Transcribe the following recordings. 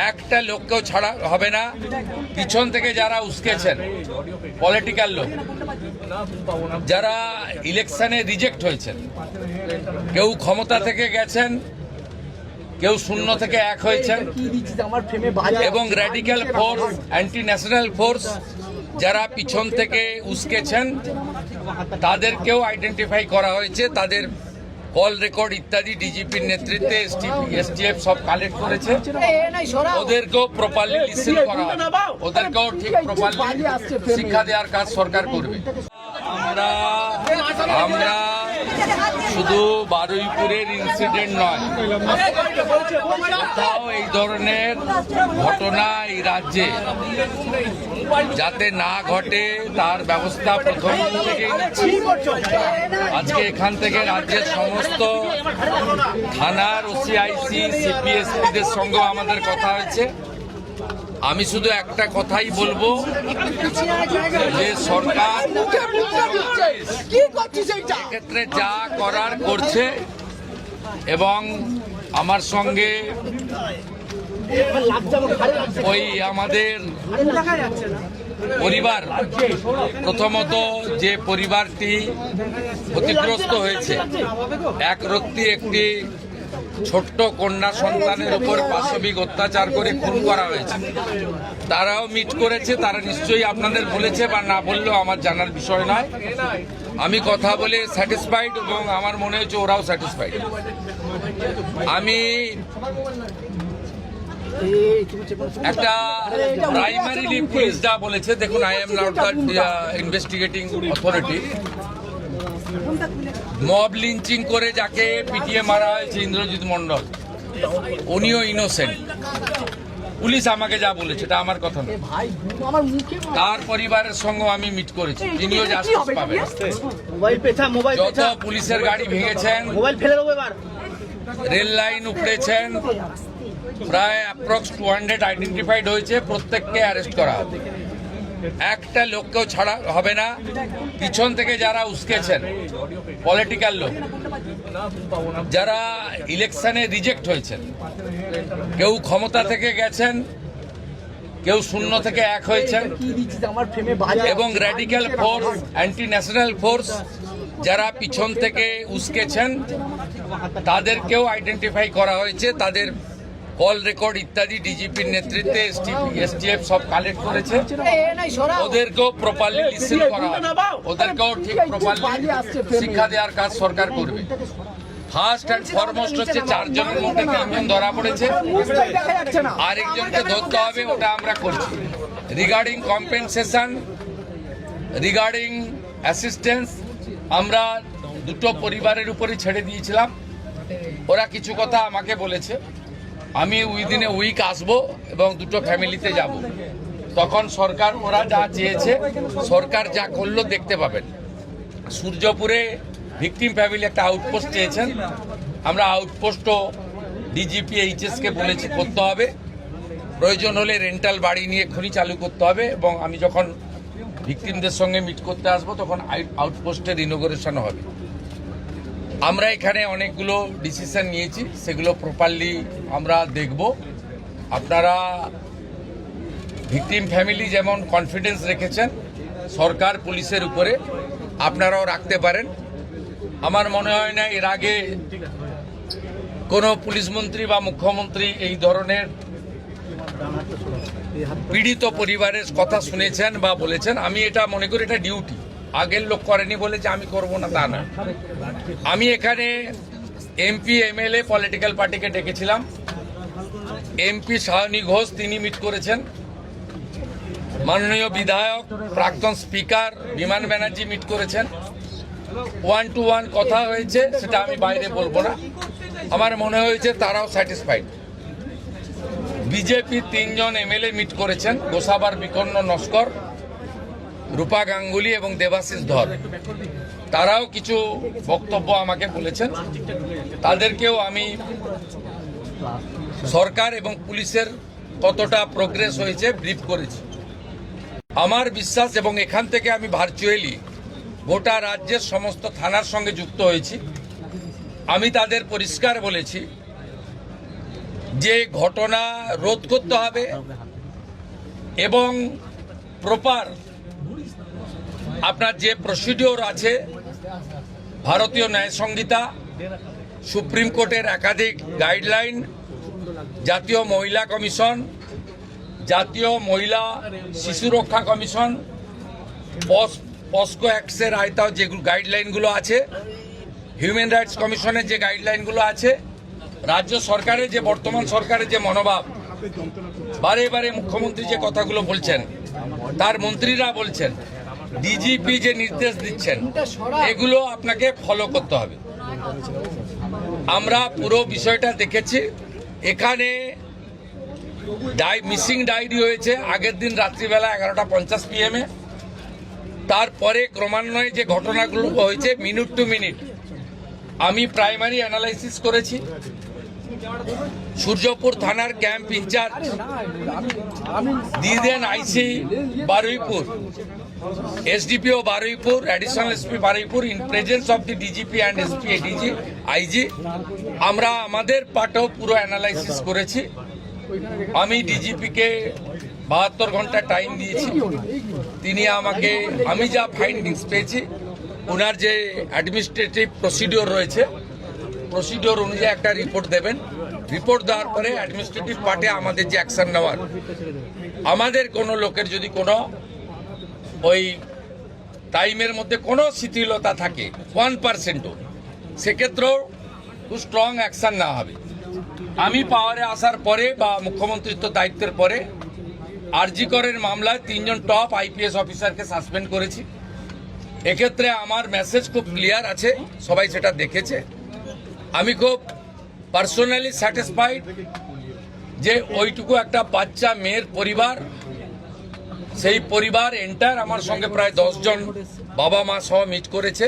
একটা লোককেও ছাড়া হবে না। পিছন থেকে যারা উস্কেছেন পলিটিক্যাল লোক, যারা ইলেকশনে রিজেক্ট হয়েছেন, কেউ ক্ষমতা থেকে গেছেন, কেউ শূন্য থেকে এক হয়েছেন, এবং radical force, anti national force যারা পিছন থেকে উস্কেছেন তাদেরকেও আইডেন্টিফাই করা হয়েছে। তাদের কল রেকর্ড ইত্যাদি ডিজিপির নেতৃত্বে এসটিএফ সব কালেক্ট করেছে। ওদেরকেও প্রপারলি লিসেন করা হবে, ওদেরকেও ঠিক প্রপারলি শিক্ষা দেওয়ার কাজ সরকার করবে। আমরা শুধু বারুইপুরের ইনসিডেন্ট নয়, কোথাও এই ধরনের ঘটনা এই রাজ্যে যাতে না ঘটে তার ব্যবস্থা প্রথম থেকেই নিচ্ছি। আজকে এখান থেকে রাজ্যের সমস্ত থানার ওসিআইসি সিপিএসপিদের সঙ্গেও আমাদের কথা হয়েছে। আমি শুধু একটা কথাই বলবো যে সরকার ক্ষেত্রে যা করার করছে, এবং আমার সঙ্গে ওই আমাদের পরিবার, প্রথমত যে পরিবারটি ক্ষতিগ্রস্ত হয়েছে, একরত্তি একটি ছোট্ট কন্যা সন্তানের উপর পাশবিক অত্যাচার করে খুন করা হয়েছে, তারাও মিট করেছে। তারা নিশ্চয়ই আপনাদের বলেছে, বা না বললেও আমার জানার বিষয় নয়। আমি কথা বলে স্যাটিসফাইড, এবং আমার মনে হচ্ছে ওরাও স্যাটিসফাইড। আমি একটা প্রাইমারিলি পুলিশ যা বলেছে, দেখুন, I am not the investigating authority. Mob lynching করে যাকে পিটিয়ে মারা হয়েছে ইন্দ্রজিৎ মণ্ডল, উনিও ইনোসেন্ট। পুলিশ আমাকে যা বলেছে, এটা আমার কথা না। তার পরিবারের সঙ্গে আমি মিট করেছি, তিনিও জাস্টিস পাবেন। যত পুলিশের গাড়ি ভেঙেছেন, রেল লাইন উপড়েছেন, প্রায় অ্যাপ্রক্স 200 আইডেন্টিফাইড হয়েছে, প্রত্যেককে অ্যারেস্ট করা হবে। একটা লোককেও ছাড়া হবে না। পিছন থেকে যারা উস্কেছেন পলিটিক্যাল লোক, যারা ইলেকশনে রিজেক্ট হয়েছেন, কেউ ক্ষমতা থেকে গেছেন, কেউ শূন্য থেকে এক হয়েছেন, এবং radical force, anti national force যারা পিছন থেকে উস্কেছেন তাদেরকেও আইডেন্টিফাই করা হয়েছে। তাদের কল রেকর্ড ইত্যাদি ডিজিপির নেতৃত্বে এসটিএফ সব কালেক্ট করেছে। ওদেরকেও প্রপারলি লিসেন করা হবে, ওদেরকেও ঠিক প্রপারলি শিক্ষা দেওয়ার কাজ সরকার করবে। ফার্স্ট অ্যান্ড ফরমোস্ট হচ্ছে 4 জনের মধ্যে 3 জন ধরা পড়েছে, আরেকজনকে ধরতে হবে, ওটা আমরা করছি। রিগার্ডিং কম্পেনসেশন, রিগার্ডিং অ্যাসিস্ট্যান্স, আমরা দুটো পরিবারের উপরে ছেড়ে দিয়েছিলাম। ওরা কিছু কথা আমাকে বলেছে, আমি উইদিন এ উইক আসবো এবং দুটো ফ্যামিলিতে যাব। তখন সরকার, ওরা যা চেয়েছে, সরকার যা করলো দেখতে পাবেন। সূর্যপুরে ভিকটিম ফ্যামিলি একটা আউটপোস্ট চেয়েছেন, আমরা আউটপোস্টও ডিজিপি এইচএসকে বলেছি করতে হবে। প্রয়োজন হলে রেন্টাল বাড়ি নিয়ে এক্ষুনি চালু করতে হবে, এবং আমি যখন ভিকটিমদের সঙ্গে মিট করতে আসবো তখন আউটপোস্টের ইনোগ্রেশন হবে। আমরা এখানে অনেকগুলো ডিসিশন নিয়েছি, সেগুলো প্রপারলি আমরা দেখব। আপনারা ভিকটিম ফ্যামিলি যেমন কনফিডেন্স রেখেছেন সরকার পুলিশের উপরে, আপনারাও রাখতে পারেন। আমার মনে হয় না এর আগে কোনো পুলিশ মন্ত্রী বা মুখ্যমন্ত্রী এই ধরনের পীড়িত পরিবারের কথা শুনেছেন বা বলেছেন। আমি এটা মনে করি এটা ডিউটি, আগের লোক করেনি বলে যে আমি করব না তা না। আমি এখানে এমপি এমএলএ পলিটিক্যাল পার্টিকে ডেকেছিলাম। এমপি সায়নী ঘোষ তিনি মিট করেছেন, মাননীয় বিধায়ক প্রাক্তন স্পিকার বিমান ব্যানার্জি মিট করেছেন। 1-to-1 কথা হয়েছে, সেটা আমি বাইরে বলবো না। আমার মনে হয়েছে তারাও স্যাটিসফাইড। বিজেপি 3 জন এমএলএ মিট করেছেন, গোসাবার বিকন্ন নস্কর, রূপা গাঙ্গুলি এবং দেবাশিস ধর। তারাও কিছু বক্তব্য আমাকে বলেছেন, তাদেরকেও আমি সরকার এবং পুলিশের কতটা প্রোগ্রেস হয়েছে ব্রিফ করেছি। আমার বিশ্বাস, এবং এখান থেকে আমি ভার্চুয়ালি গোটা রাজ্যের সমস্ত থানার সঙ্গে যুক্ত হয়েছি, আমি তাদের পরিষ্কার বলেছি যে ঘটনা রোধ করতে হবে এবং প্রপার আপনার যে প্রসিডিওর আছে ভারতীয় ন্যায় সংহিতা, সুপ্রিম কোর্টের একাধিক গাইডলাইন, জাতীয় মহিলা কমিশন, জাতীয় মহিলা শিশু রক্ষা কমিশন, পস্কো অ্যাক্টসের আয়তাও যে গাইডলাইনগুলো আছে, হিউম্যান রাইটস কমিশনের যে গাইডলাইনগুলো আছে, রাজ্য সরকারের যে বর্তমান সরকারের যে মনোভাব, বারে বারে মুখ্যমন্ত্রী যে কথাগুলো বলছেন, তার মন্ত্রীরা বলছেন, ডিজিপি যে নির্দেশ দিচ্ছেন, এগুলো আপনাকে ফলো করতে হবে। আমরা পুরো বিষয়টা দেখেছি। এখানে মিসিং ডায়েরি হয়েছে আগের দিন রাত্রিবেলা 11:50 PM। তারপরে ক্রমান্বয়ে যে ঘটনাগুলো হয়েছে মিনিট টু মিনিট আমি প্রাইমারি অ্যানালাইসিস করেছি। সূর্যপুর থানার ক্যাম্প ইনচার্জ দিদেন IC Baruipur, SDPO Baruipur, additional SP Baruipur, in presence of the DGP and SP ADG IG, আমরা আমাদের পার্টও পুরো অ্যানালাইসিস করেছি। আমি ডিজিপিকে 72 ঘন্টা টাইম দিয়েছি। তিনি আমাকে, আমি যা ফাইন্ডিংস পেয়েছি, ওনার যে অ্যাডমিনিস্ট্রেটিভ প্রসিডিওর রয়েছে, প্রসিডিওর অনুযায়ী একটা রিপোর্ট দেবেন। রিপোর্ট দেওয়ার পরে অ্যাডমিনিস্ট্রেটিভ পার্টে আমাদের যে অ্যাকশন নেওয়ার, আমাদের কোনো লোকের যদি কোনো ওই টাইমের মধ্যে কোনো শিথিলতা থাকে 1%ও, সেক্ষেত্রেও খুব স্ট্রং অ্যাকশন নেওয়া হবে। আমি পাওয়ারে আসার পরে বা মুখ্যমন্ত্রিত্ব দায়িত্বের পরে আরজি করের মামলায় 3 জন টপ আইপিএস অফিসারকে সাসপেন্ড করেছি। এক্ষেত্রে আমার মেসেজ খুব ক্লিয়ার আছে, সবাই সেটা দেখেছে। আমি খুব পার্সোনালি স্যাটিসফাইড যে ওইটুকু একটা বাচ্চা মেয়ের পরিবার, সেই পরিবার এন্টার আমার সঙ্গে প্রায় 10 জন বাবা মা সহ মিট করেছে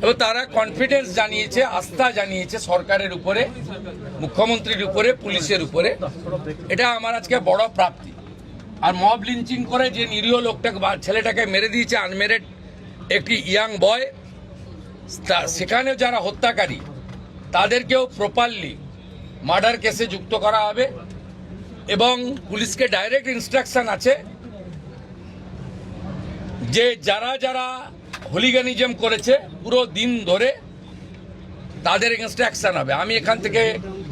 এবং তারা কনফিডেন্স জানিয়েছে, আস্থা জানিয়েছে সরকারের উপরে, মুখ্যমন্ত্রীর উপরে, পুলিশের উপরে। এটা আমার আজকে বড় প্রাপ্তি। আর মব লিঞ্চিং করে যে নিরীহ লোকটাকে, ছেলেটাকে মেরে দিয়েছে, আনমেরিড একটি ইয়াং বয়, সেখানে যারা হত্যাকারী তাদেরকেও প্রপারলি মার্ডার কেসে যুক্ত করা হবে এবং পুলিশকে ডাইরেক্ট ইনস্ট্রাকশন আছে যে যারা যারা হুলিগানিজম করেছে পুরো দিন ধরে তাদের এগেনস্টে অ্যাকশন হবে। আমি এখান থেকে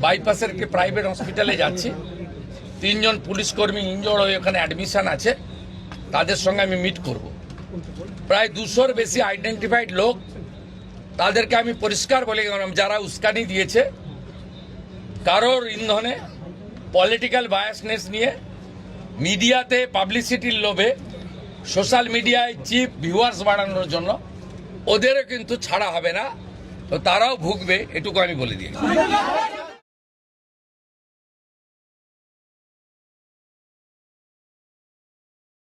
বাইপাসের একটি প্রাইভেট হসপিটালে যাচ্ছি, 3 জন পুলিশ কর্মী ইনজোর্ড হয়ে ওখানে অ্যাডমিশন আছে, তাদের সঙ্গে আমি মিট করব। প্রায় 200-র বেশি আইডেন্টিফাইড লোক, তাদেরকে আমি পরিষ্কার বলে গেলাম যারা উস্কানি দিয়েছে কারোর ইন্ধনে, পলিটিক্যাল বায়াসনেস নিয়ে, মিডিয়াতে পাবলিসিটির লোভে, সোশ্যাল মিডিয়ায় চিপ ভিউয়ার্স বাড়ানোর জন্য, ওদেরও কিন্তু ছাড়া হবে না, তো তারাও ভুগবে, এটুকু আমি বলে দিয়েছি।